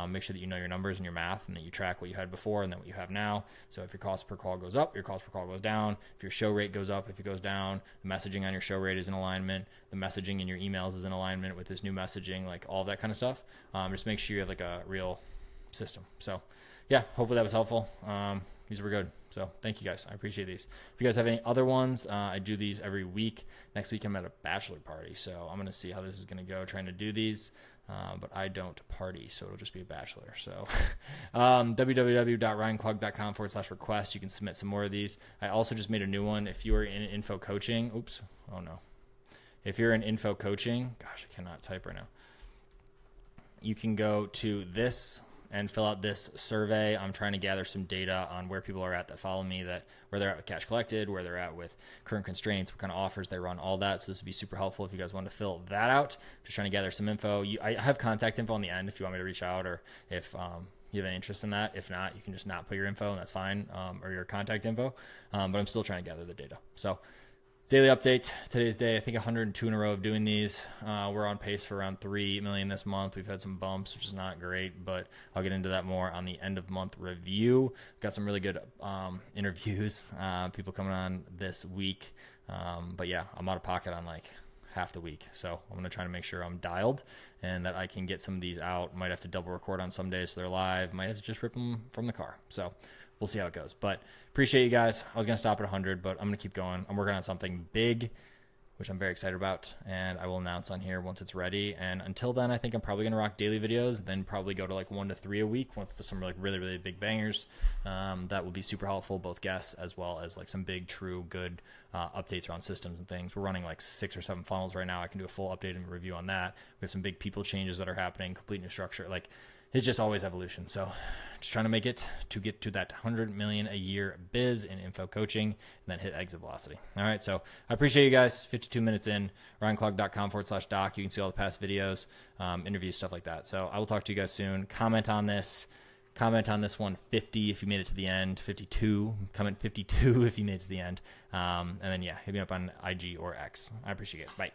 Make sure that you know your numbers and your math and that you track what you had before and then what you have now. So if your cost per call goes up, your cost per call goes down. If your show rate goes up, if it goes down, the messaging on your show rate is in alignment. The messaging in your emails is in alignment with this new messaging, like all that kind of stuff. Just make sure you have like a real system. So yeah, hopefully that was helpful. These were good. So thank you guys. I appreciate these. If you guys have any other ones, I do these every week. Next week I'm at a bachelor party, so I'm going to see how this is going to go trying to do these. But I don't party, so it'll just be a bachelor. So www.ryanclogg.com/request. You can submit some more of these. I also just made a new one. If you are in info coaching, if you're in info coaching, gosh, I cannot type right now. You can go to this and fill out this survey. I'm trying to gather some data on where people are at that follow me, that where they're at with cash collected, where they're at with current constraints, what kind of offers they run, all that. So this would be super helpful if you guys want to fill that out. Just trying to gather some info. I have contact info on the end if you want me to reach out, or if you have any interest in that. If not, you can just not put your info and that's fine, or your contact info. But I'm still trying to gather the data. So daily update. Today's day, I think 102 in a row of doing these. We're on pace for around 3 million this month. We've had some bumps, which is not great, but I'll get into that more on the end of month review. Got some really good interviews, people coming on this week. But yeah, I'm out of pocket on like half the week. So I'm going to try to make sure I'm dialed and that I can get some of these out. Might have to double record on some days so they're live. Might have to just rip them from the car. So we'll see how it goes. But appreciate you guys. I was going to stop at 100, but I'm going to keep going. I'm working on something big, which I'm very excited about, and I will announce on here once it's ready. And until then, I think I'm probably going to rock daily videos, then probably go to like 1 to 3 a week with some like really, really big bangers. That will be super helpful, both guests as well as like some big, true, good updates around systems and things. We're running like 6 or 7 funnels right now. I can do a full update and review on that. We have some big people changes that are happening, complete new structure. Like, it's just always evolution. So just trying to make it to get to that 100 million a year biz in info coaching and then hit exit velocity. All right. So I appreciate you guys. 52 minutes in, ryanclogg.com/doc. You can see all the past videos, interviews, stuff like that. So I will talk to you guys soon. Comment on this one 50 if you made it to the end, 52, comment 52 if you made it to the end. And then yeah, hit me up on IG or X. I appreciate you guys. Bye.